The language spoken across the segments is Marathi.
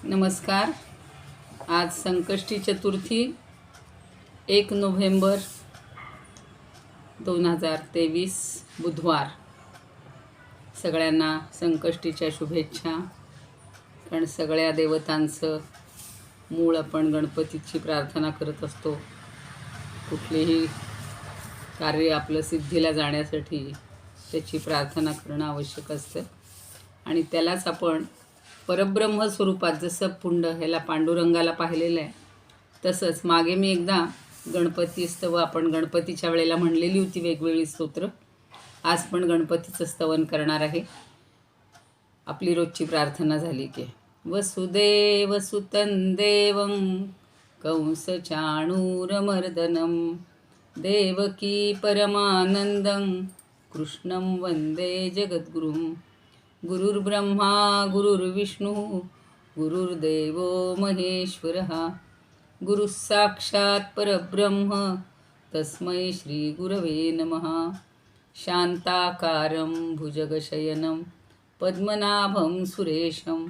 नमस्कार. आज संकष्टी चतुर्थी 1 नोव्हेंबर 2023 बुधवार. सगळ्यांना संकष्टीच्या शुभेच्छा. कारण सगळ्या देवतांचं मूळ आपण गणपतीची प्रार्थना करत असतो. कुठलेही कार्य आपलं सिद्धीला जाण्यासाठी त्याची प्रार्थना करणं आवश्यक असतं आणि त्यालाच आपण परब्रह्म स्वरूपात जसं ह्याला पांडुरंगाला पाहिलेलं आहे तसंच मागे मी एकदा गणपती स्तव आपण गणपतीच्या वेळेला म्हणलेली होती वेगवेगळी स्तोत्र. आज पण गणपतीचं स्तवन करणार आहे. आपली रोजची प्रार्थना झाली की वसुदेव सुतं देवं कंसचाणूरमर्दनं देवकी परमानंदं कृष्णं वंदे जगद्गुरुं. गुरुर्ब्रह्मा गुरुर्विष्णू गुरुर्देवो महेश्वरः गुरुः साक्षात् परब्रह्म तस्मै श्री गुरवे नमः. शांताकारं भुजगशयनं पद्मनाभं सुरेशं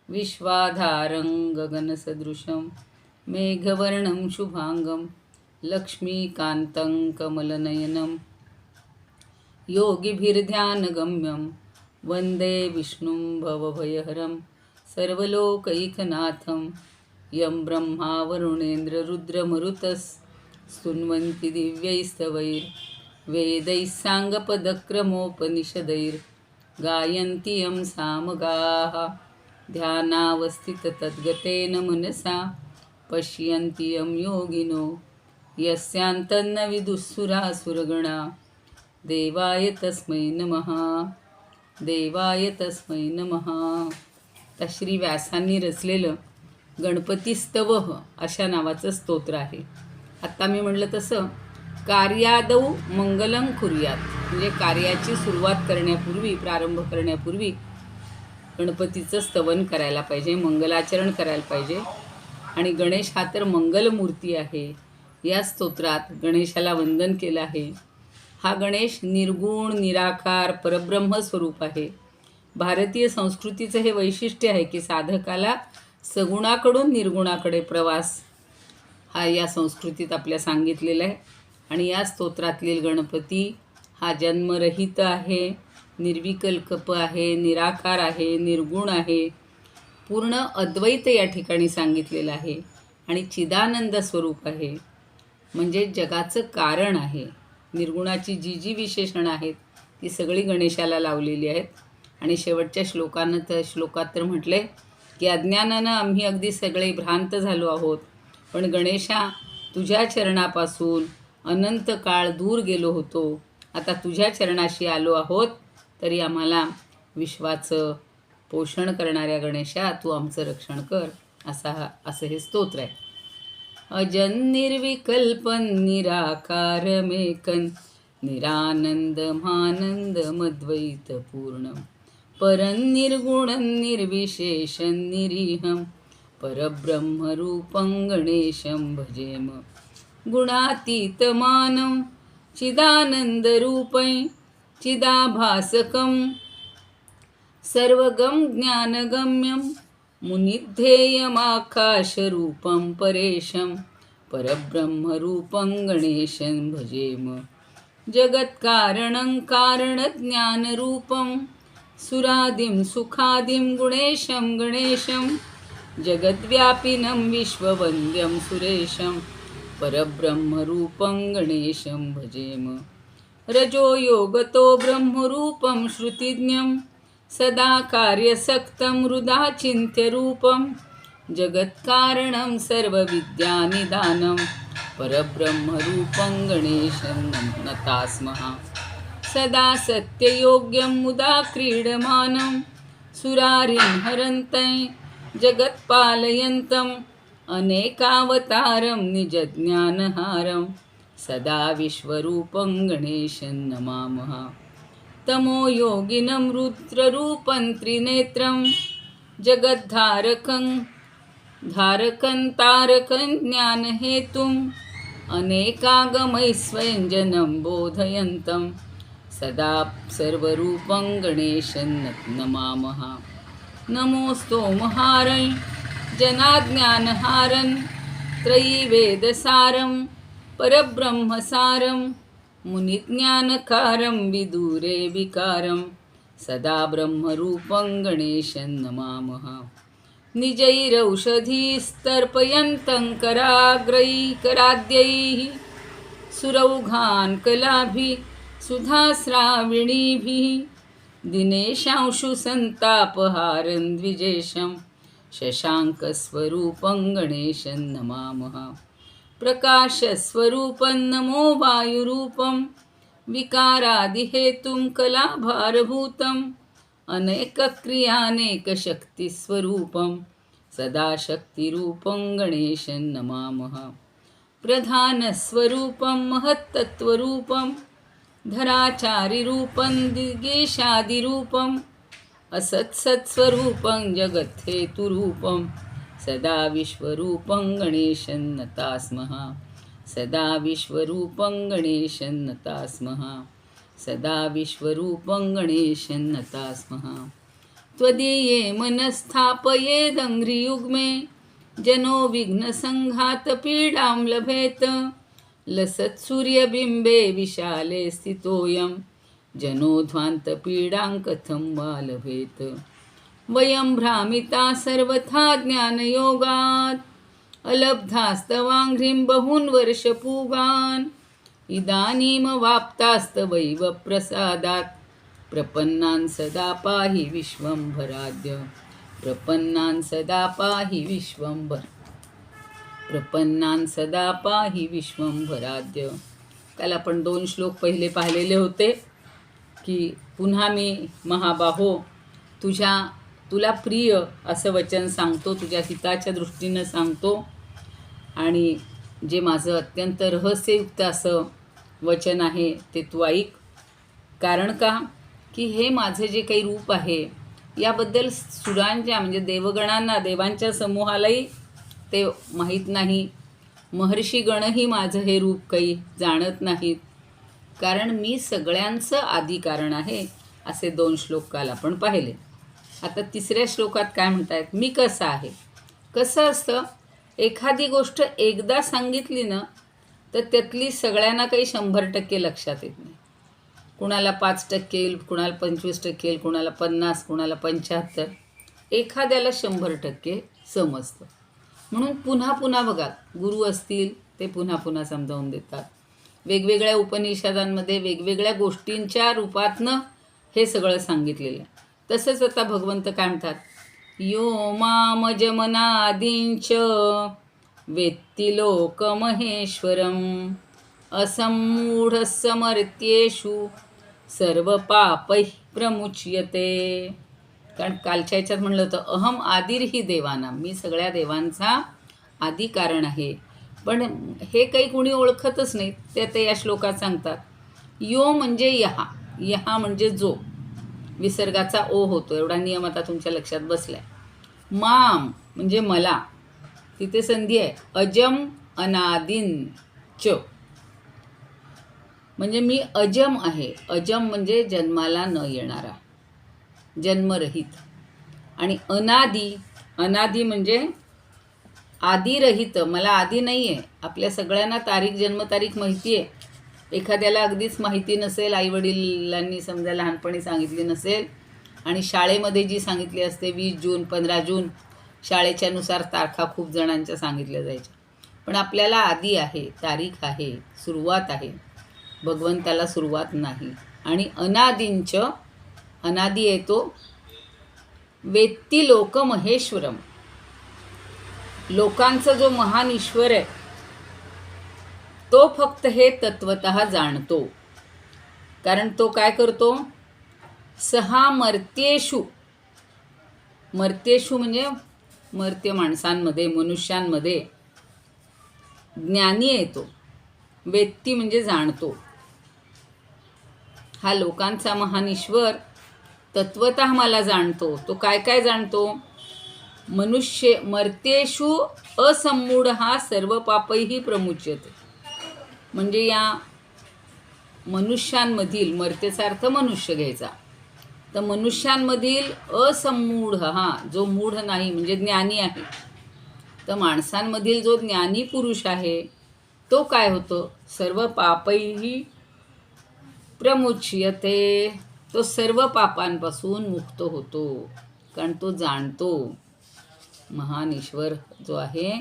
विश्वाधारं गगनसदृशं मेघवर्णं शुभांगं लक्ष्मीकान्तं कमलनयनं योगिभिर्ध्यानगम्यं वंदे विष्णुं भवभयहरं सर्वलोकैकनाथं. यं ब्रह्मा वरुणेन्द्र रुद्रमरुतस्तुन्वन्ति दिव्यैस्तवैर्वेदैः साङ्गपदक्रमोपनिषदैर्गायन्ति यं सामगाः. ध्यानावस्थिततद्गतेन मनसा पश्यन्ति यं योगिनो यस्यान्तन्न विदुःसुरासुरगणा. देवाय तस्मै नमः. देवाय तस्मै नमः. तर श्री व्यासांनी रचलेलं गणपती स्तवः अशा नावाचं स्तोत्र आहे. आत्ता मी म्हटलं तसं कार्यादौ मंगलं कुर्यात, म्हणजे कार्याची सुरुवात करण्यापूर्वी प्रारंभ करण्यापूर्वी गणपतीचं स्तवन करायला पाहिजे, मंगलाचरण करायला पाहिजे. आणि गणेश हा तर मंगलमूर्ती आहे. या स्तोत्रात गणेशाला वंदन केलं आहे. हा गणेश निर्गुण निराकार परब्रह्म स्वरूप आहे. भारतीय संस्कृतीचं हे वैशिष्ट्य आहे की साधकाला सगुणाकडून निर्गुणाकडे प्रवास हा या संस्कृतीत आपल्या सांगितलेला आहे. आणि या स्तोत्रातील गणपती हा जन्मरहित आहे, निर्विकल्प आहे, निराकार आहे, निर्गुण आहे, पूर्ण अद्वैत या ठिकाणी सांगितलेलं आहे आणि चिदानंद स्वरूप आहे, म्हणजे जगाचं कारण आहे. निर्गुणाची जी जी विशेषणं आहेत ती सगळी गणेशाला लावलेली आहेत. आणि शेवटच्या श्लोकात तर म्हटले की अज्ञानानं आम्ही अगदी सगळे भ्रांत झालो आहोत, पण गणेशा तुझ्या चरणापासून अनंत काळ दूर गेलो होतो, आता तुझ्या चरणाशी आलो आहोत, तरी आम्हाला विश्वाचं पोषण करणाऱ्या गणेशा तू आमचं रक्षण कर. असं हे स्तोत्र आहे. अजन्निर्विकल्पं निराकारमेकं निरानन्दमानन्दमद्वैतपूर्णं परं निर्गुणं निर्विशेषं निरीहं परब्रह्मरूपं गणेशं भजेम. गुणातीतमानं चिदानन्दरूपं चिदाभासकं सर्वगं ज्ञानगम्यं मुनिध्येयमाकाशरूपं परेशं परब्रह्मरूपं गणेशं भजेम. जगत्कारणं कारणज्ञानरूपं सुरादिं सुखादिं गुणेशं गणेशं जगद्व्यापिनं विश्ववन्द्यं सुरेशं परब्रह्मरूपं गणेशं भजेम. रजोयोगतो ब्रह्मरूपं श्रुतिज्ञं सदा कार्यसक्तं हृदाचिन्त्यरूपं जगत्कारणं सर्वविद्यानिदानं परब्रह्मरूपं गणेशं नतास्मः. सदा सत्ययोग्यं मुदा क्रीडमानं सुरारिं हरन्तं जगत्पालयन्तम् अनेकावतारं निजज्ञानहारं सदा विश्वरूपं गणेशं नमामः. तमो योगिनं रुद्ररूपं त्रिनेत्रं जगद्धारकं तारकं ज्ञानहेतुम् अनेकागमैस्वयंजनं बोधयन्तं सदा सर्वरूपं गणेशं नमामः. नमोस्तोमहारं जनाज्ञानहारं त्रयीवेदसारं परब्रह्मसारं मुनिज्ञानकारं विदूरे विकारं सदा ब्रह्मरूपं गणेशं नमामः। निजैरौषधीस्तर्पयन्तं कराग्रैकराद्यैः सुरौघान् कलाभिः सुधास्राविणीभिः दिनेशांशु सन्तापहारं द्विजेशं शशाङ्कस्वरूपं गणेशं नमामः। प्रकाशस्वरूपं नमो वायुरूपं विकारादिहेतुं कलाभारभूतम् अनेकक्रियानेकशक्तिस्वरूपं सदा शक्तिरूपं गणेशं नमामः। प्रधानस्वरूपं महत्तत्त्वरूपं धराचारिरूपं दिगेशादिरूपम् असत्सत्स्वरूपं जगद्धेतुरूपं सदा विश्वरूपं गणेशं नता स्मः। सदा विश्वरूपं गणेशं नता स्मः। सदा विश्वरूपं गणेशं नता स्मः। त्वदीये मनस्थापयेदङ्घ्रियुग्मे जनो विघ्नसङ्घातपीडां लभेत। लसत्सूर्यबिम्बे विशाले स्थितोऽयं जनो ध्वान्तपीडां कथं वा लभेत। वयं भ्रामिता सर्वथा ज्ञानयोगात् अलब्धास्तवाङ्घ्रिं बहून् वर्षपूगान् इदानीमवाप्तास्तवैव प्रसादात् प्रपन्नान् सदा पाहि विश्वंभराद्य। प्रपन्नान् सदा पाहि विश्वंभर प्रपन्नान् सदा पाहि विश्वंभराद्य। काल आपण 2 श्लोक पहिले पाहिलेले होते की पुन्हा मी महाबाहो तुला प्रिय असं वचन सांगतो, तुझ्या हिताच्या दृष्टीनं सांगतो आणि जे माझं अत्यंत रहस्ययुक्त असं वचन आहे ते तू ऐक। कारण का की हे माझं जे काही रूप आहे याबद्दल सुरांच्या म्हणजे देवगणांना, देवांच्या समूहालाही ते माहीत नाही। महर्षीगणही माझं हे रूप काही जाणत नाहीत, कारण मी सगळ्यांचं आदी कारण आहे। असे 2 श्लोक काल आपण पाहिले। आता 3ऱ्या श्लोकात काय म्हणतायत, मी कसं आहे। कसं असतं, एखादी गोष्ट एकदा सांगितली ना तर त्यातली सगळ्यांना काही 100% लक्षात येत नाही। कुणाला 5% येईल, कुणाला 25% येईल, कुणाला 50, कुणाला 75, एखाद्याला 100% समजतं। म्हणून पुन्हा पुन्हा बघा, गुरु असतील ते पुन्हा पुन्हा समजावून देतात। वेगवेगळ्या उपनिषदांमध्ये वेगवेगळ्या गोष्टींच्या रूपातनं हे सगळं सांगितलेलं आहे। तसंच आता भगवंत काय म्हणतात, यो मामजमनादींच वेत्ति लोकमहेश्वरम असम्मूढसमर्त्येषु सर्वपापैः प्रमुच्यते। कारण कालच्या ह्याच्यात म्हणलं होतं अहम आदिर्हि देवानां, मी सगळ्या देवांचा आदी कारण आहे। पण हे काही कुणी ओळखतच नाहीत, ते आता या श्लोकात सांगतात। यो म्हणजे यहा, यहा म्हणजे जो, विसर्गाचा ओ होतो, एवढा नियम आता तुमच्या लक्षात बसलाय। माम म्हणजे मला, तिथे संधी आहे अजम अनादिन च, म्हणजे मी अजम आहे। अजम म्हणजे जन्माला न येणारा, जन्मरहित। आणि अनादी, अनादी म्हणजे आदिरहित, मला आदी नाही आहे। आपल्या सगळ्यांना तारीख, जन्मतारीख माहिती आहे। एखाद्याला अगदीच माहिती नसेल, आईवडिलांनी समजा लहानपणी सांगितली नसेल आणि शाळेमध्ये जी सांगितली असते 20 जून 15 जून, शाळेच्या नुसार तारखा खूप जणांच्या सांगितल्या जायच्या। पण आपल्याला आदी आहे, तारीख आहे, सुरुवात आहे। भगवंताला सुरुवात नाही। आणि अनादींच, अनादी येतो वेत्ति लोक महेश्वरम, लोकांचा जो महान ईश्वर आहे तो फक्त हे तत्वतः जाणतो। कारण तो काय करतो, 6 मर्त्येषु, मर्त्येषु म्हणजे मर्त्य माणसांमध्ये, मनुष्यांमध्ये ज्ञानी येतो। वेत्ती म्हणजे जाणतो। हा लोकांचा महान ईश्वर तत्वतः मला जाणतो। तो काय काय जाणतो, मनुष्य मर्त्येषु असम्मूढ हा सर्व पापैही प्रमुच्यते, म्हणजे या मनुष्यांमधील, मर्त्येचा अर्थ मनुष्य घ्यायचा, तर मनुष्यांमधील असम्मूढ हा जो मूढ नाही म्हणजे ज्ञानी आहे, तर माणसांमधील जो ज्ञानी पुरुष आहे तो काय होतो, सर्व पापैही प्रमुच्यते, तो सर्व पापांपासून मुक्त होतो. कारण तो जाणतो महान ईश्वर जो आहे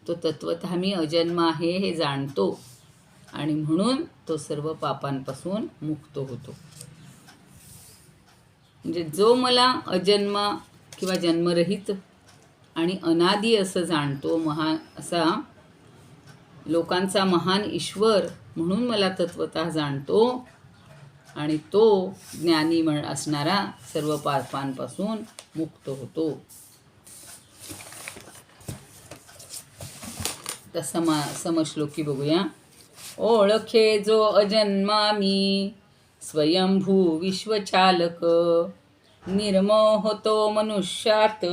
तो तत्वतः मी अजन्म आहे हे जाणतो आणि म्हणून तो सर्व पापांपासून मुक्त होतो. म्हणजे जो मला अजन्म किंवा जन्मरहित आणि अनादी असं जाणतो, महान असा लोकांचा महान ईश्वर म्हणून मला तत्वतः जाणतो आणि तो ज्ञानी असणारा सर्व पापांपासून मुक्त होतो. तर समश्लोकी बघूया. ओळखे जो अजन्मा मी, स्वयंभू विश्वचालक, निर्मोह तो मनुष्यात,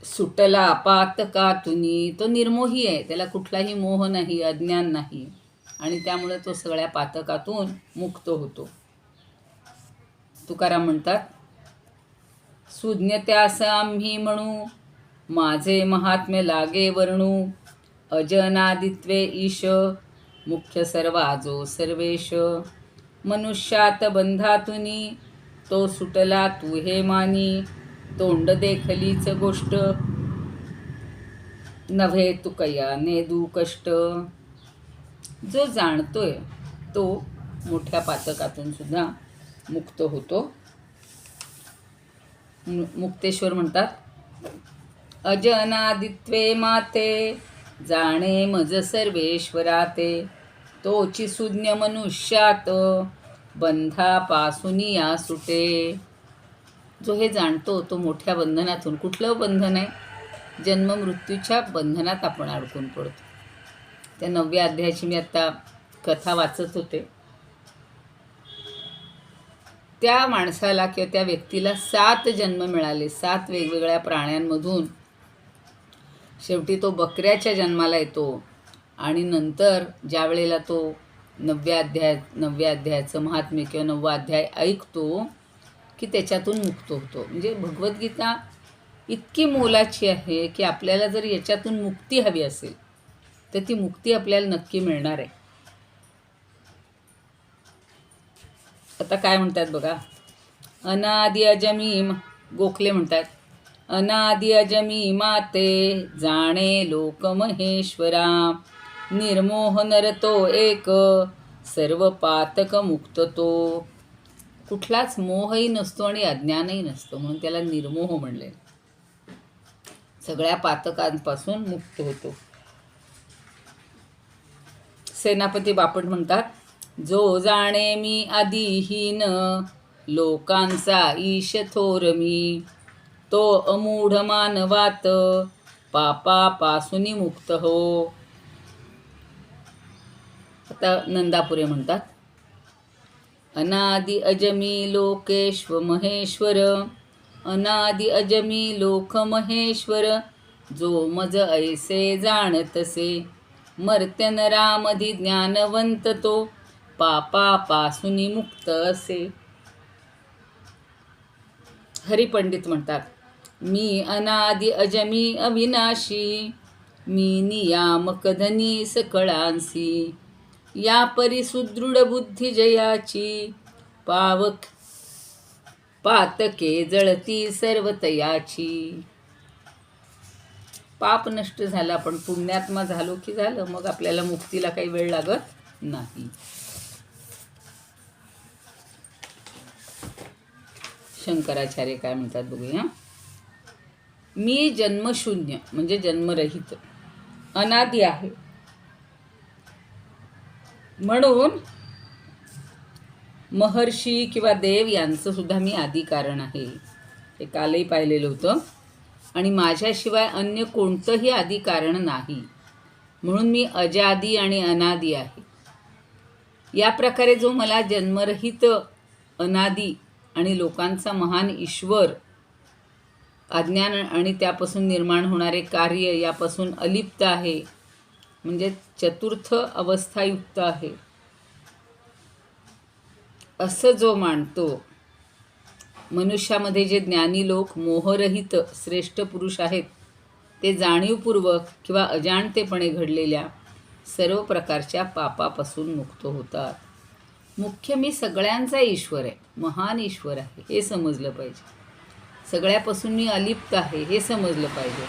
सुटला पातकातुनी. तो निर्मोही आहे, त्याला कुठलाही मोह नाही, अज्ञान नाही आणि त्यामुळे तो सगळ्या पातकातून मुक्त होतो. तुकाराम म्हणतात, सुज्ञ त्यास आम्ही म्हणू, माझे महात्म्य लागे वर्णू, अजनादित्वे ईश, मुख्य सर्वाजो सर्वेश, मनुष्यात बंधातुनी, तो सुटला तू हे मानी, तोंड देखलीच गोष्ट, नव्हे तुकया नेदू कष्ट. जो जाणतोय तो मोठ्या पातकातून सुद्धा मुक्त होतो. मुक्तेश्वर म्हणतात, अजनादित्वे माते, जाणे मज सर्वेश्वराते, तोची सुज्ञ मनुष्यात, बंधापासून या सुटे. जो हे जाणतो तो मोठ्या बंधनातून, कुठलं बंधन आहे, जन्ममृत्यूच्या बंधनात आपण अडकून पडतो. त्या 9व्या अध्यायाची मी आत्ता कथा वाचत होते. त्या माणसाला किंवा त्या व्यक्तीला 7 जन्म मिळाले, 7 वेगवेगळ्या प्राण्यांमधून शेवटी तो बकऱ्याच्या जन्माला येतो आणि नंतर ज्या वेळेला तो 9व्या अध्यायाचं महात्म्य किंवा 9वा अध्याय ऐकतो की त्याच्यातून मुक्त होतो. म्हणजे भगवद्गीता इतकी मोलाची आहे की आपल्याला जर याच्यातून मुक्ती हवी असेल तर ती मुक्ती आपल्याला नक्की मिळणार आहे. आता काय म्हणतात बघा, अनादि अजमी, गोखले म्हणतात, अनादि अजमी माते, जाणे लोक महेश्वरा, निर्मोह नरतो एक, सर्व पातक मुक्त तो. कुठलाच मोहही नसतो आणि अज्ञानही नसतो म्हणून त्याला निर्मोह म्हणले. सगळ्या पातकांपासून मुक्त होतो. सेनापती बापट म्हणतात, जो जाणे मी आदिहीन, लोकांचा ईश थोर मी, तो अमूढ मानवात, पापापासून मुक्त हो. आता नंदापुरे म्हणतात, अनादि अजमी लोकेश्व महेश्वर, अनादि अजमी लोक महेश्वर, जो मज ऐसे जाणतसे, मर्त्य नरामधी ज्ञानवंत तो, पापापासून मुक्त असे. हरिपंडित म्हणतात, मी अनादि अजमी अविनाशी, मी नियामक धनी सकळांसी, या परी सुदृढ बुद्धी जयाची, पातके जळती सर्वतयाची. पाप नष्ट झाला, पण पुण्यात्मा झालो की झालं, मग आपल्याला मुक्तीला काही वेळ लागत नाही. शंकराचार्य काय म्हणतात बघूया. मी जन्मशून्य म्हणजे जन्मरहित, अनादि आहे, म्हणून महर्षी किंवा देव यांचं सुद्धा मी आदी कारण आहे. हे कालही पाहिलेलं होतं. आणि माझ्याशिवाय अन्य कोणतंही आदी कारण नाही, म्हणून मी अजादी आणि अनादी आहे. या प्रकारे जो मला जन्मरहित, अनादी आणि लोकांचा महान ईश्वर, अज्ञान आणि त्यापासून निर्माण होणारे कार्य यापासून अलिप्त आहे, म्हणजे चतुर्थ अवस्थायुक्त आहे, असं जो मानतो, मनुष्यामध्ये जे ज्ञानी लोक मोहरहित श्रेष्ठ पुरुष आहेत ते जाणीवपूर्वक किंवा अजाणतेपणे घडलेल्या सर्व प्रकारच्या पापापासून मुक्त होतात. मुख्य मी सगळ्यांचा ईश्वर आहे, महान ईश्वर आहे हे समजलं पाहिजे. सगळ्यापासून मी अलिप्त आहे हे समजलं पाहिजे.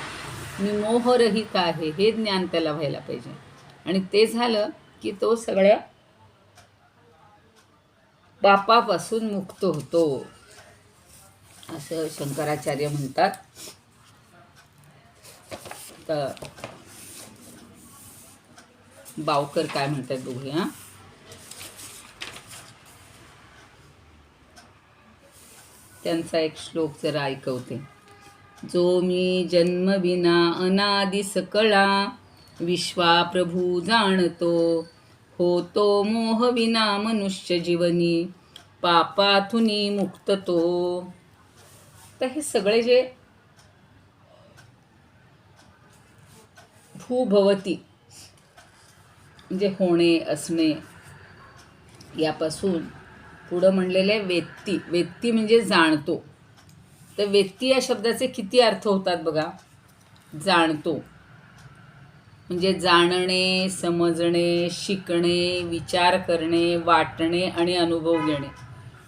मी मोहरहित आहे हे ज्ञान त्याला व्हायला पाहिजे. आणि ते झालं की तो सगळ्या पापापासून मुक्त होतो असं शंकराचार्य म्हणतात. तर बावकर काय म्हणतात बघूया. त्यांचा एक श्लोक जरा ऐकवते. जो मी जन्मविना अनादि सकळा विश्वा प्रभू जाणतो, होतो मोहविना मनुष्य जीवनी पापाथुनी मुक्त तो. तर हे सगळे जे भूभवती म्हणजे होणे असणे यापासून पुढं म्हणलेले वेत्ती. वेत्ती म्हणजे जाणतो. तर वेत्ती या शब्दाचे किती अर्थ होतात बघा. जाणतो म्हणजे जाणणे, समजणे, शिकणे, विचार करणे, वाटणे आणि अनुभव घेणे,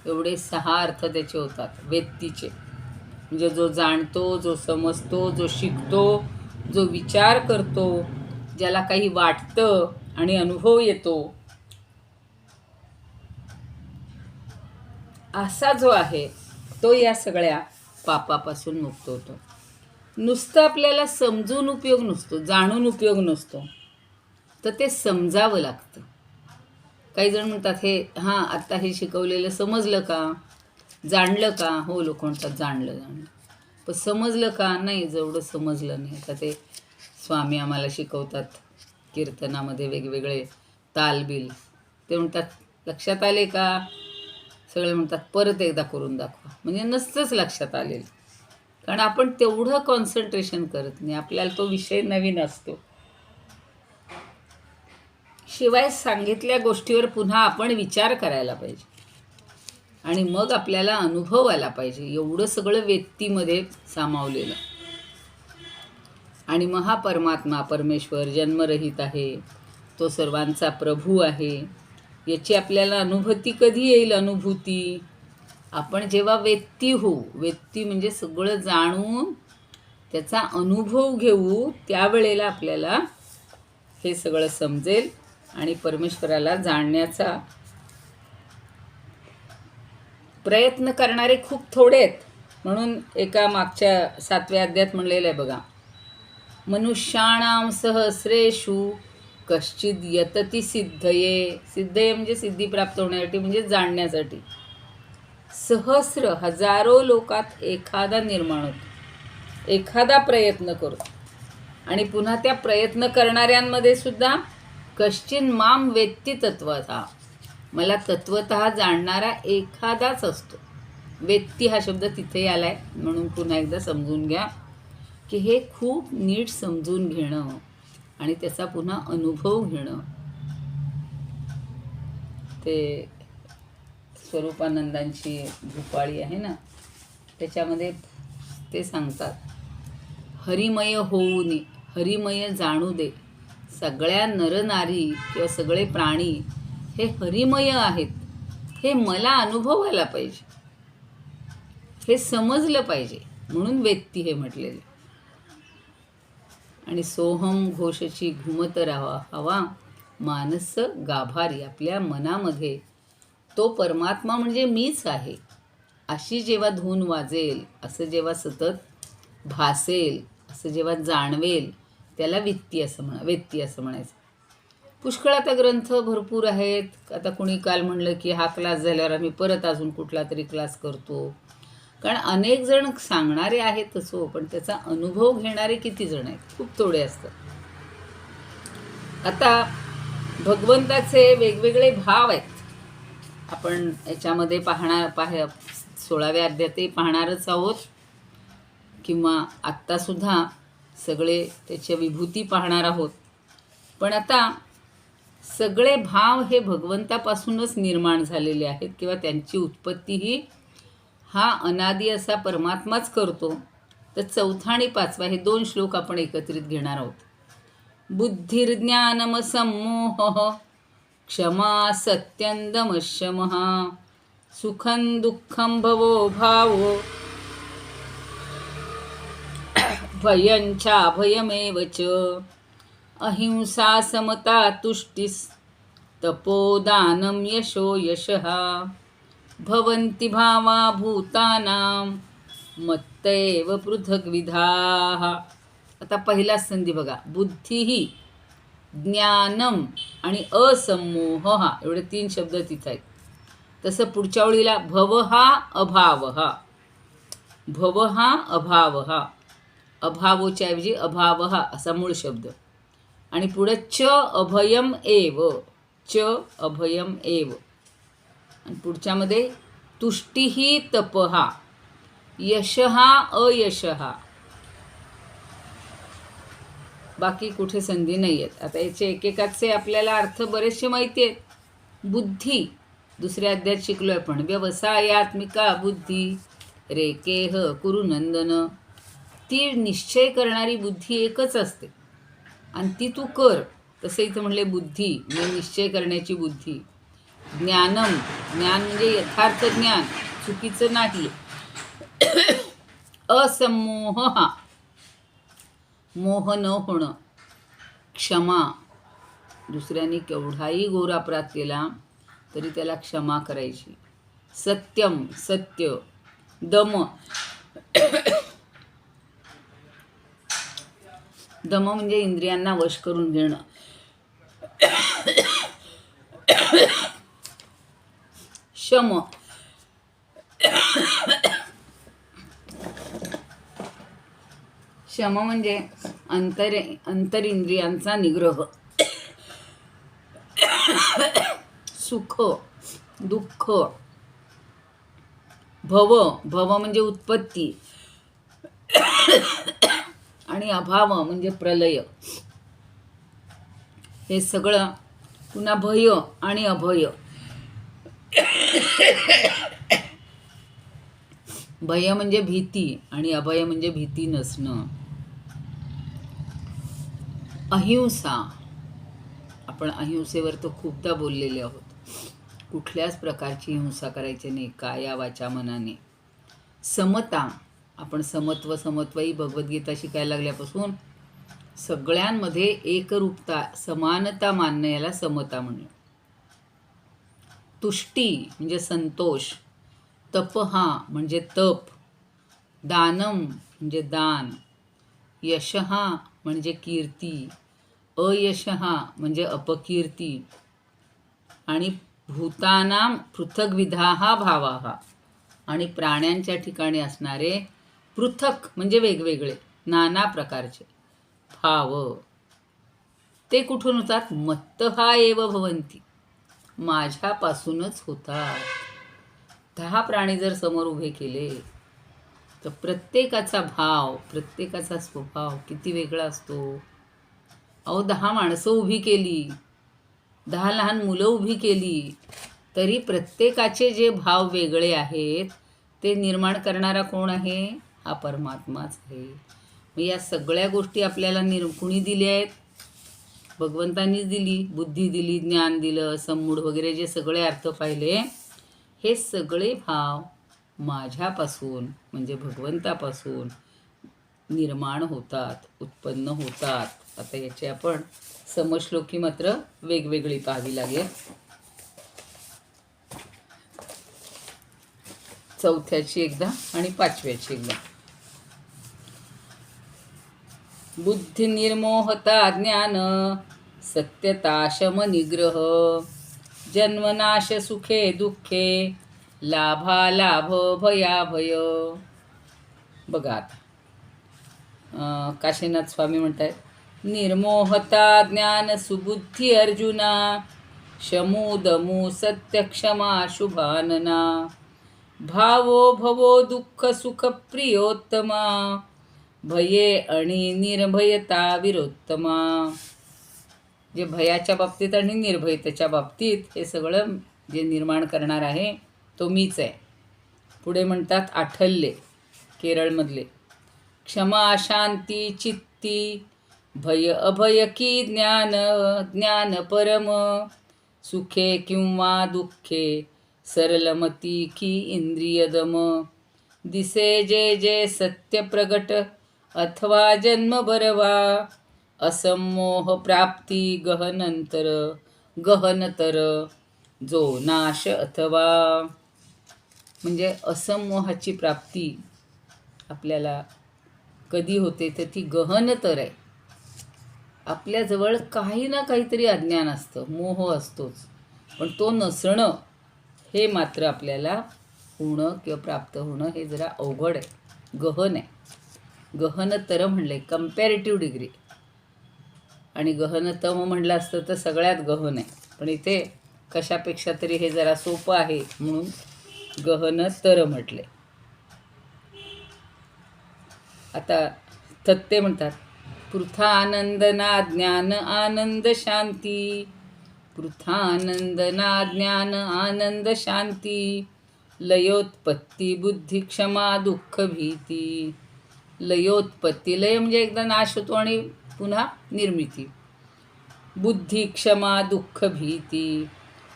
एवढे 6 अर्थ त्याचे होतात वेत्तीचे. म्हणजे जो जाणतो, जो समजतो, जो शिकतो, जो विचार करतो, ज्याला काही वाटतं आणि अनुभव येतो, असा जो आहे तो या सगळ्या पापापासून मुक्त होतो. नुसतं आपल्याला समजून उपयोग नसतो, जाणून उपयोग नसतो, तर ते समजावं लागतं. काही जण म्हणतात हे आत्ता हे शिकवलेलं समजलं का, जाणलं का. हो, लोक म्हणतात जाणलं. पण समजलं का, नाही, जेवढं समजलं नाही. आता ते स्वामी आम्हाला शिकवतात कीर्तनामध्ये वेगवेगळे तालबिल, ते म्हणतात लक्षात आले का. सगळे म्हणतात परत एकदा करून दाखवा. म्हणजे नसतंच लक्षात आलेलं, कारण आपण तेवढं कॉन्सन्ट्रेशन करत नाही. आपल्याला तो विषय नवीन असतो. शिवाय सांगितल्या गोष्टीवर पुन्हा आपण विचार करायला पाहिजे आणि मग आपल्याला अनुभव आला पाहिजे. एवढं सगळं व्यक्तीमध्ये सामावलेलं. आणि महापरमात्मा परमेश्वर जन्मरहित आहे, तो सर्वांचा प्रभू आहे. याची आपल्याला अनुभूती कधी येईल. अनुभूती आपण जेव्हा व्यक्ती होऊ, व्यक्ती म्हणजे सगळं जाणून त्याचा अनुभव घेऊ, त्यावेळेला आपल्याला हे सगळं समजेल. आणि परमेश्वराला जाणण्याचा प्रयत्न करणारे खूप थोडे आहेत. म्हणून एका मागच्या 7व्या अध्यायात म्हणलेलं आहे बघा. मनुष्याणाम सहस्रेषु कश्चिद यतती सिद्धये. सिद्धये म्हणजे सिद्धी प्राप्त होण्यासाठी, म्हणजे जाणण्यासाठी. सहस्र हजारो लोकात एखादा निर्माण होतो, एखादा प्रयत्न करतो. आणि पुन्हा त्या प्रयत्न करणाऱ्यांमध्ये सुद्धा कश्चिन माम वेत्ती तत्वतः, मला तत्वतः जाणणारा एखादाच असतो. वेत्ती हा शब्द तिथे आलाय, म्हणून पुन्हा एकदा समजून घ्या की हे खूप नीट समजून घेणं आणि त्याचा पुन्हा अनुभव घेणं. ते स्वरूपानंदांची भूपाळी आहे ना, त्याच्यामध्ये ते सांगतात, हरिमय होऊ नये, हरिमय जाणू दे. सगळ्या नरनारी किंवा सगळे प्राणी हे हरिमय आहेत, हे मला अनुभवायला पाहिजे, हे समजलं पाहिजे. म्हणून वेत्ती हे म्हटलेले. आणि सोहम घोषची घुमत राहा हवा मानस गाभारी. आपल्या मनामध्ये तो परमात्मा म्हणजे मीच आहे अशी जेव्हा धून वाजेल, असं जेव्हा सतत भासेल, असं जेव्हा जाणवेल, त्याला वेत्ती असं म्हणायचं. पुष्कळ आता ग्रंथ भरपूर आहेत. आता कोणी काल म्हणलं की हा क्लास झाल्यावर आम्ही परत अजून कुठला तरी क्लास करतो. कारण अनेक जण सांगणारे आहेतच हो, पण त्याचा अनुभव घेणारे किती जण आहेत, खूप थोडे असतात. आता भगवंताचे वेगवेगळे भाव आहेत. आपण याच्यामध्ये 16व्या अध्यायातही पाहणारच आहोत, किंवा आत्तासुद्धा सगळे त्याच्या विभूती पाहणार आहोत. पण आता सगळे भाव हे भगवंतापासूनच निर्माण झालेले आहेत, किंवा त्यांची उत्पत्ती ही हा अनादी असा परमात्माच करतो. तर चौथा आणि पाचवा हे 2 श्लोक आपण एकत्रित घेणार आहोत. बुद्धिर्ज्ञानमसम्मोहः क्षमा सत्यं दमः सुखं दुःखं भवो भावो भयं चाभयमेव च अहिंसा समता तुष्टिस्तपोदानं यशो यशः भवन्ति भावा भूतानां मत्तैव पृथग्विधाः. आता पहिला संधी बघा. बुद्धी, ज्ञानम आणि असम्मोह एवढे 3 शब्द तिथे आहेत. तसं पुढच्या ओळीला भवहा अभावहा, भवहा अभावहा, अभावोच्या ऐवजी अभावहा असा मूळ शब्द. आणि पुढे च अभयम एव, च अभयम एव. आणि पुढच्यामध्ये तुष्टिही तपहा, यशहा अयशहा. बाकी कुठे संधी नाही आहेत. आता याचे एकेकाचे आपल्याला अर्थ बरेचसे माहिती आहेत. बुद्धी दुसऱ्या अध्यायात शिकलो आहे आपण. व्यवसायात्मिका बुद्धी रेकेह कुरुनंदन. ती निश्चय करणारी बुद्धी एकच असते आणि ती तू कर. तसं इथं म्हणले बुद्धी म्हणजे निश्चय करण्याची बुद्धी. ज्ञानम, ज्ञान म्हणजे यथार्थ ज्ञान, चुकीचं नाही. असम्मोह, मोह न होणं. क्षमा, दुसऱ्याने केवढाही घोर अपराध केला तरी त्याला क्षमा करायची. सत्यम, सत्य. दम, दम म्हणजे इंद्रियांना वश करून घेणं. शम, शम म्हणजे अंतरिंद्रियांचा निग्रह. सुख, दुःख. भव, भव म्हणजे उत्पत्ती आणि अभाव म्हणजे प्रलय. हे सगळं. पुन्हा भय आणि अभय. भय म्हणजे भीती आणि अभय म्हणजे भीती नसणं. अहिंसा, आपण अहिंसेवर तर खूपदा बोललेले आहोत. कुठल्याच प्रकारची हिंसा करायची नाही, काया वाचा मनाने. समता, आपण समत्व ही भगवद्गीता शिकायला लागल्यापासून सगळ्यांमध्ये एकरूपता, समानता मानणं याला समता म्हणलं. तुष्टी म्हणजे संतोष. तपहा म्हणजे तप. दानम म्हणजे दान. यशहा म्हणजे कीर्ती. अयशहा म्हणजे अपकीर्ती. आणि भूतानां पृथग्विधाः भावाः, आणि प्राण्यांच्या ठिकाणी असणारे पृथक म्हणजे वेगवेगळे, नाना प्रकारचे भाव. ते कुठून होतात? मत्तहा एव भवन्ति, माझ्यापासूनच होतात. 10 प्राणी जर समोर उभे केले तर प्रत्येकाचा भाव, प्रत्येकाचा स्वभाव किती वेगळा असतो. अहो 10 माणसं उभी केली, 10 लहान मुलं उभी केली, तरी प्रत्येकाचे जे भाव वेगळे आहेत ते निर्माण करणारा कोण आहे? हा परमात्माच आहे. मग या सगळ्या गोष्टी आपल्याला कुणी दिल्या आहेत? भगवंतांनीच दिली. बुद्धी दिली, ज्ञान दिलं, सम्मूढ वगैरे जे सगळे अर्थ पाहिले, हे सगळे भाव माझ्यापासून म्हणजे भगवंतापासून निर्माण होतात, उत्पन्न होतात. आता याची आपण समश्लोकी मात्र वेगवेगळी पाहावी लागेल. चौथ्याची एकदा आणि 5व्याची एकदा. बुद्धी निर्मोहता ज्ञान सत्यता शम निग्रह जन्मनाश सुखे दुःखे लाभा लाभ भया भय. बघा आता काशीनाथ स्वामी म्हणतात, निर्मोहता ज्ञान सुबुद्धी अर्जुना शमूदमू सत्य क्षमा शुभानना भावो भवो दुःख सुख प्रियोत्तमा भये आणि निर्भयता विरोत्तमा. जे भयाच्या बाबतीत आणि निर्भयतेच्या बाबतीत हे सगळं जे निर्माण करणार आहे तो मीच आहे. पुढे म्हणतात आठल्ले केरळमधले, क्षमा शांती चित्ती भय अभय की ज्ञान ज्ञान परम सुखे किंवा दुःखे सरलमती की इंद्रियदम दिसे जे जे सत्य प्रगट अथवा जन्म बरवा असमोह प्राप्ती गहनतर जो नाश अथवा म्हणजे असमोहाची प्राप्ती आपल्याला कधी होते तर ती गहनतर आहे. आपल्याजवळ काही ना काहीतरी अज्ञान असतं, मोह असतोच, पण तो नसणं हे मात्र आपल्याला होणं किंवा प्राप्त होणं हे जरा अवघड आहे, गहन आहे. गहनतर म्हणले कम्पॅरेटिव्ह डिग्री, आणि गहनतम म्हणलं असतं तर सगळ्यात गहन आहे, पण इथे कशापेक्षा तरी हे जरा सोपं आहे म्हणून गहनतर म्हटले. आता तत्ते म्हणतात पृथा आनंद ना ज्ञान आनंद शांती, पृथा आनंद ना ज्ञान आनंद शांती, लयोत्पत्ती बुद्धी क्षमा दुःख भीती. लयोत्पत्ती, लय म्हणजे एकदा नाश होतो आणि पुन्हा निर्मिती. बुद्धी क्षमा दुःख भीती,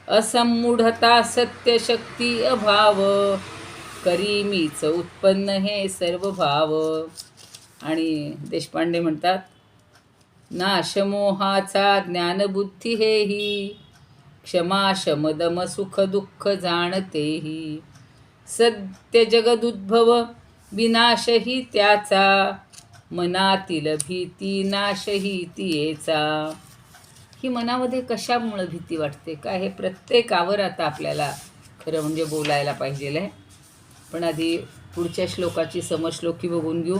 असमूढता सत्यशक्ती अभाव, करी मीच उत्पन्न हे सर्व भाव. आणि देशपांडे म्हणतात नाशमोहाचा ज्ञानबुद्धी हेही, क्षमा शमदम सुख दुःख जाणतेही, सत्य जगदुद्भव विनाशही त्याचा, मनातील भीती नाशही तियेचा. ही मनामध्ये कशामुळे भीती वाटते काय, हे प्रत्येकावर आता आपल्याला खरं म्हणजे बोलायला पाहिजे आहे. पण आधी पुढच्या श्लोकाची समश्लोकी बघून घेऊ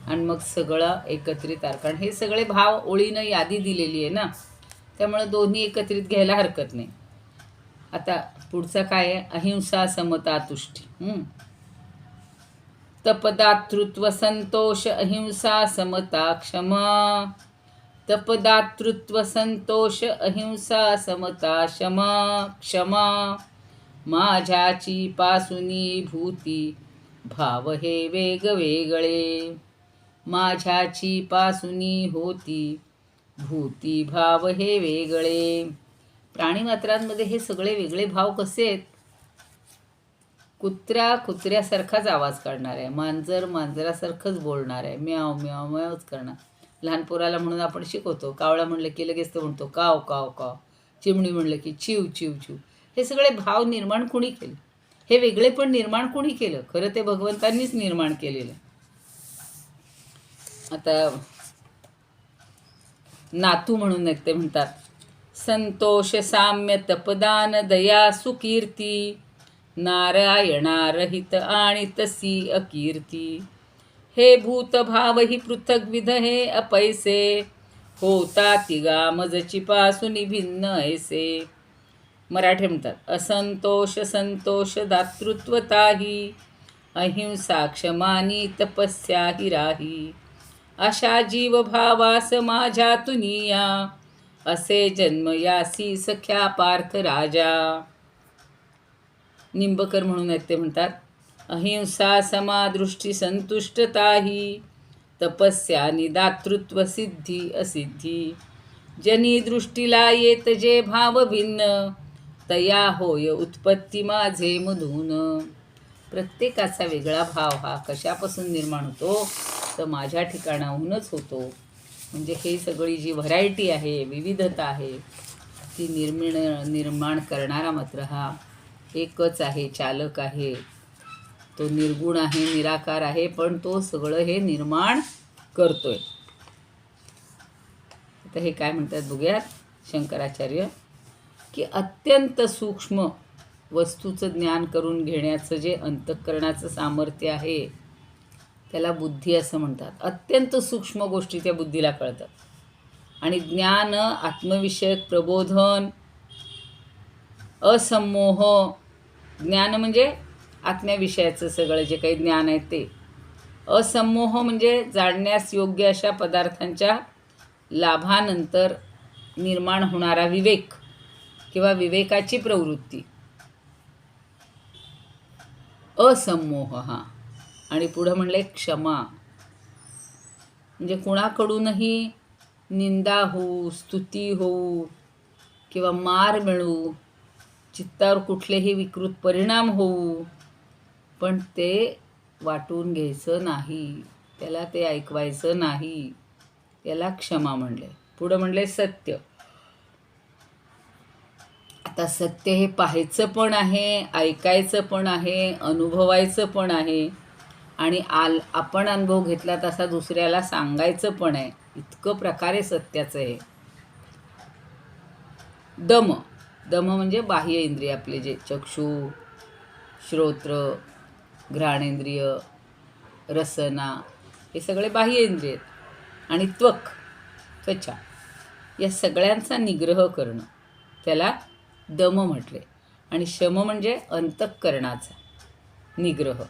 आणि मग सगळं एकत्रित कारण हे सगळे भाव ओळीनं यादी दिलेली आहे ना, त्यामुळे दोन्ही एकत्रित घ्यायला हरकत नाही. आता पुढचा काय आहे, अहिंसा समता तुष्टी. तपदातृत्व संतोष अहिंसा समता क्षमा, तपदातृत्व संतोष अहिंसा समता क्षमा, माझ्याची पासुनी भूती भाव हे वेगवेगळे, माझ्याची पासुनी होती भूती भाव हे वेगळे. प्राणीमात्रांमध्ये हे सगळे वेगळे भाव कसे आहेत, कुत्रा कुत्र्यासारखाच आवाज काढणार आहे, मांजर मांजरासारखंच बोलणार आहे, म्याव म्याव म्यावच करणार. लहान पोराला म्हणून आपण शिकवतो, कावळा म्हणलं की लगेच तो म्हणतो काव काव काव, चिमणी म्हणलं की चिव चिव चिव. हे सगळे भाव निर्माण कोणी केले, हे वेगळे पण निर्माण कोणी केलं, खरं ते भगवंतांनीच निर्माण केलेलं. आता नातू म्हणून ते म्हणतात संतोष साम्य तपदान दया सुकीर्ती, नारायणारहित आणि तसी अकीर्ती, हे भूतभाव ही पृथग्विध हे अपैसे, होता तिगा मजची पासून भिन्न ऐसे. मराठी म्हणतात असंतोष संतोष दातृत्वताही, अहिंसा क्षमानी तपस्या ही राही, अशा जीवभावास माझ्या तुनिया, असे जन्म यासी सख्या पार्थ राजा. निंबकर म्हणून आहेत ते म्हणतात अहिंसा समादृष्टी संतुष्टताही, तपस्या दातृत्व सिद्धी असिद्धी, जनी दृष्टीला येत जे भाव भिन्न, तया होय उत्पत्ती माझे मधून. प्रत्येकाचा वेगळा भाव हा कशापासून निर्माण होतो तर माझ्या ठिकाणाहूनच होतो. म्हणजे हे सगळी जी व्हरायटी आहे, विविधता आहे, ती निर्माण करणारा मात्र हा एकच आहे, चालक आहे, तो निर्गुण आहे, निराकार आहे, पण तो सगळं हे निर्माण करतोय. आता हे काय म्हणतात बघूयात शंकराचार्य, की अत्यंत सूक्ष्म वस्तूचं ज्ञान करून घेण्याचं जे अंतःकरणाचं सामर्थ्य आहे त्याला बुद्धी असं म्हणतात. अत्यंत सूक्ष्म गोष्टी त्या बुद्धीला कळतात. आणि ज्ञान आत्मविषयक प्रबोधन, असमोह ज्ञान म्हणजे आत्म्याविषयाचं सगळं जे काही ज्ञान आहे ते, असमोह म्हणजे जाणण्यास योग्य अशा पदार्थांच्या लाभानंतर निर्माण होणारा विवेक किंवा विवेकाची प्रवृत्ती, असमोह हा. आणि पुढं म्हणले क्षमा, म्हणजे कुणाकडूनही निंदा होऊ, स्तुती होऊ किंवा मार मिळू, चित्तावर कुठलेही विकृत परिणाम होऊ, पण ते वाटून घ्यायचं नाही, त्याला ते ऐकवायचं नाही. याला क्षमा म्हणले. पुढं म्हणले सत्य. आता सत्य हे पाहायचं पण आहे, ऐकायचं पण आहे, अनुभवायचं पण आहे आणि आपण अनुभव घेतला तसा दुसऱ्याला सांगायचं पण आहे. इतकं प्रकारे सत्याचं आहे. दम. दम म्हणजे बाह्य इंद्रिय आपले जे चक्षु, श्रोत्र, घ्राणेंद्रिय, रसना, हे सगळे बाह्य इंद्रिय आहेत. आणि त्वचा, या सगळ्यांचा निग्रह करणं, त्याला दम म्हटले. आणि शम म्हणजे अंतःकरणाचा निग्रह.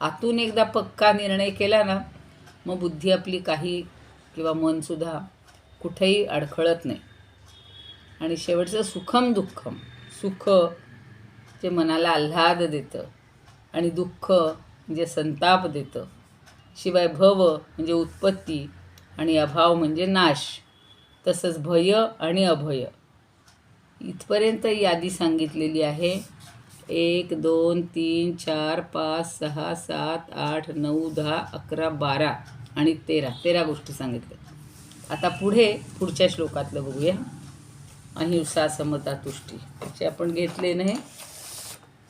आतून एकदा पक्का निर्णय केला ना, मग बुद्धी आपली काही किंवा मनसुद्धा कुठेही अडखळत नाही. आणि शेवटचं सुखम दुःखम. सुख जे मनाला आल्हाद देतं आणि दुःख म्हणजे संताप देतं. शिवाय भव म्हणजे उत्पत्ती आणि अभाव म्हणजे नाश. तसंच भय आणि अभय. इथपर्यंत यादी सांगितलेली आहे. 1 2 3 4 5 6 7 8 9 10 11 12 आणि 13 गोष्टी सांगितल्या. आता पुढच्या श्लोकातलं बघूया. अहिंसा, समता, तुष्टी. त्याचे आपण घेतले नाही,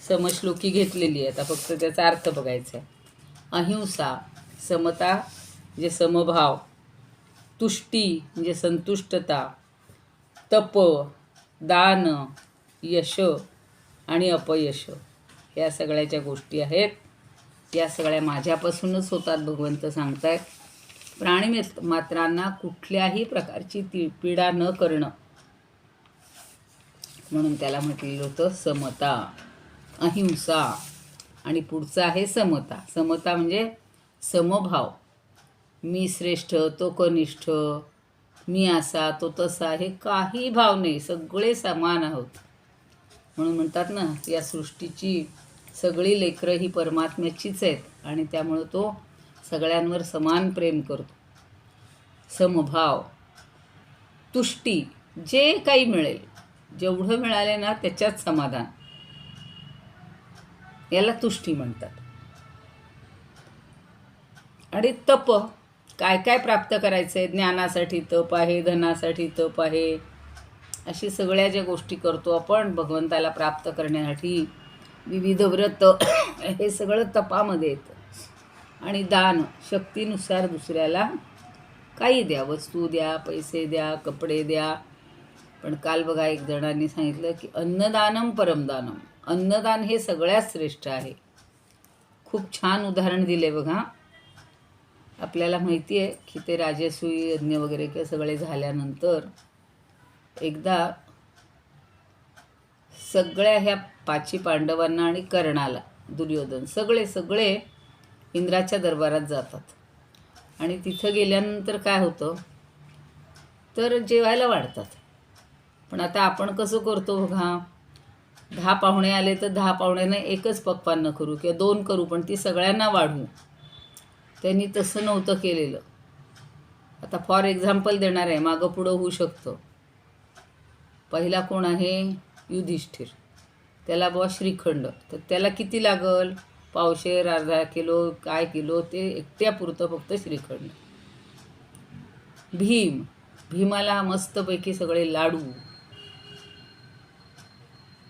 समश्लोकी घेतलेली आहे. आता फक्त त्याचा अर्थ बघायचा आहे. अहिंसा, समता म्हणजे समभाव, तुष्टी म्हणजे संतुष्टता, तप, दान, यश आणि अपयश, या सगळ्याच्या गोष्टी आहेत. या सगळ्या माझ्यापासूनच होतात, भगवंत सांगतायत. प्राणी मात्रांना कुठल्याही प्रकारची पीडा न करणं, म्हणून त्याला म्हटलेलं होतं समता, अहिंसा. आणि पुढचं आहे समता. समता म्हणजे समभाव. मी श्रेष्ठ, तो कनिष्ठ, मी असा, तो तसा, हे काही भाव नाही, सगळे समान आहोत. म्हणून म्हणतात ना, या सृष्टीची सगळी लेकरं ही परमात्म्याचीच आहेत आणि त्यामुळं तो सगळ्यांवर समान प्रेम करतो. समभाव. तुष्टी, जे काही मिळेल, जेवढं मिळाले ना त्याच्यात समाधान, याला तुष्टी म्हणतात. आणि तप, काय काय प्राप्त करायचं आहे. ज्ञानासाठी तप आहे, धनासाठी तप आहे, अशी सगळ्या ज्या गोष्टी करतो आपण भगवंताला प्राप्त करण्यासाठी, विविध व्रत, हे सगळं तपामध्ये येतं. आणि दान, शक्तीनुसार दुसऱ्याला काही द्या, वस्तू द्या, पैसे द्या, कपडे द्या. पण काल बघा एक जणांनी सांगितलं की अन्नदानम परमदानम. अन्नदान हे सगळ्यात श्रेष्ठ आहे. खूप छान उदाहरण दिले बघा. आपल्याला माहिती आहे की ते राजसूय यज्ञ वगैरे के सगळे झाल्यानंतर एकदा सगळ्या ह्या 5 पांडवांना आणि कर्णाला, दुर्योधन, सगळे इंद्राच्या दरबारात जातात. आणि तिथं गेल्यानंतर काय होतं, तर जेवायला वाढतात. पण आता आपण कसं करतो बघा, 10 पाहुणे आले तर 10 पाहुण्यांना एकच पक्वान्न करू किंवा 2 करू, पण ती सगळ्यांना वाढवू. त्यांनी तसं नव्हतं केलेलं. आता फॉर एक्झाम्पल देणार आहे, मागं पुढं होऊ शकतं. पहिला कोण आहे, युधिष्ठिर. त्याला बुवा श्रीखंड, तर त्याला किती लागल, पावशेर, अर्धा किलो, काय किलो, ते एकट्यापुरतं फक्त श्रीखंड. भीमाला मस्तपैकी सगळे लाडू.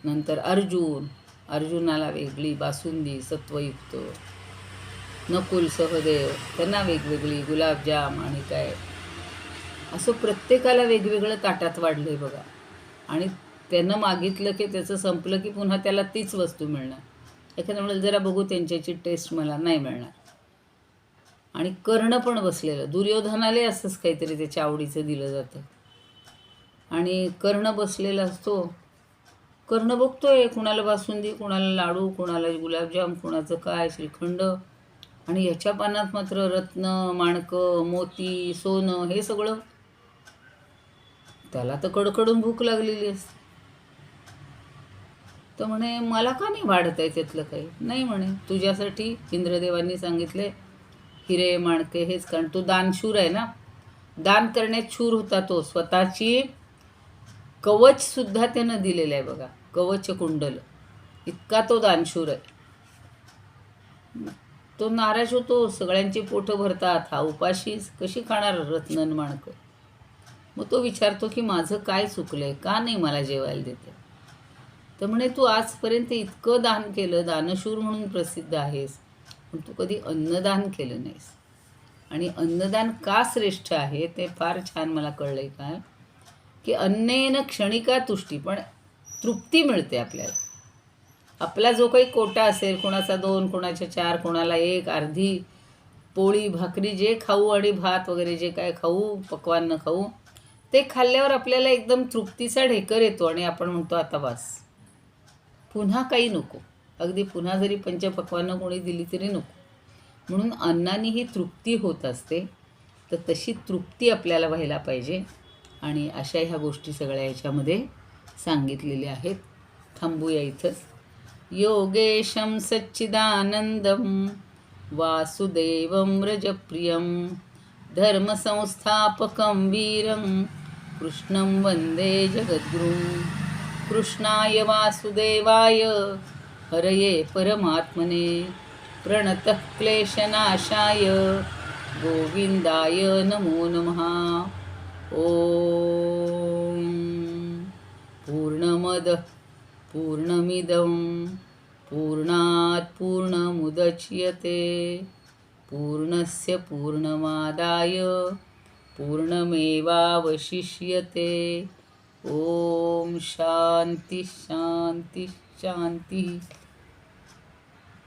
नंतर अर्जुनाला वेगळी बासुंदी सत्वयुक्त. नकुल, सहदेव, त्यांना वेगवेगळी गुलाबजाम आणि काय, असं प्रत्येकाला वेगवेगळं ताटात वाढलं बघा. आणि त्यानं मागितलं की त्याचं संपलं की पुन्हा त्याला तीच वस्तू मिळणार. एखाद्यामुळे जरा बघू त्यांच्याची टेस्ट मला नाही मिळणार. आणि कर्ण पण बसलेलं, दुर्योधनाला असंच काहीतरी त्याच्या आवडीचं दिलं जातं. आणि कर्ण बसलेला असतो. कर्ण बघतोय, कुणाला बासुंदी, कुणाला लाडू, कुणाला गुलाबजाम, कुणाचं काय श्रीखंड. आणि याच्या पानात मात्र रत्न, माणकं, मोती, सोनं, हे सगळं. त्याला तर कडकडून भूक लागलेली असते. तर म्हणे मला का नाही वाढत आहे त्यातलं काही. नाही म्हणे, तुझ्यासाठी इंद्रदेवांनी सांगितले हिरे माणके हेच, कारण तो दानशूर आहे ना, दान करण्यात शूर होता तो. स्वतःची कवच सुद्धा त्यानं दिलेलं आहे बघा, कवच कुंडल, इतका तो दानशूर आहे. तो नाराज होतो, सगळ्यांची पोटं भरतात, हा उपाशी कशी खाणार रत्नन माणकं. मग तो विचारतो की माझं काय चुकलंय, का नाही मला जेवायला देते. तर म्हणे तू आजपर्यंत इतकं दान केलं, दानशूर म्हणून प्रसिद्ध आहेस, पण तू कधी अन्नदान केलं नाहीस. आणि अन्नदान का श्रेष्ठ आहे ते फार छान मला कळलंय. काय की अन्नेन क्षणिका तुष्टी, पण तृप्ती मिळते आपल्याला. आपला जो काही कोटा असेल, कोणाचा 2, कोणाच्या 4, कोणाला 1, अर्धी पोळी भाकरी जे खाऊ आणि भात वगैरे जे काय खाऊ, पक्वान्न खाऊ, ते खाल्ल्यावर आपल्याला एकदम तृप्तीचा ढेकर येतो आणि आपण म्हणतो आता बस, पुन्हा काही नको. अगदी पुन्हा जरी पंचपक्वान्न कोणी दिली तरी नको. म्हणून अन्नाने ही तृप्ती होत असते. तर तशी तृप्ती आपल्याला व्हायला पाहिजे. आणि अशा ह्या गोष्टी सगळ्या याच्यामध्ये सांगितलेल्या आहेत. थांबूया इथंच. योगेशं सच्चिदानंदं वासुदेवं व्रजप्रियं धर्मसंस्थापकं वीरं कृष्णं वन्दे जगद्गुरुं. कृष्णाय वासुदेवाय हरये परमात्मने प्रणतः क्लेशनाशाय गोविंदाय नमो नमः. ओम पूर्णमदः पूर्णमिदं पूर्णात् पूर्णमुदच्यते पूर्णस्य पूर्णमादाय पूर्णमेवावशिष्यते. ओम शांति शांति शांति.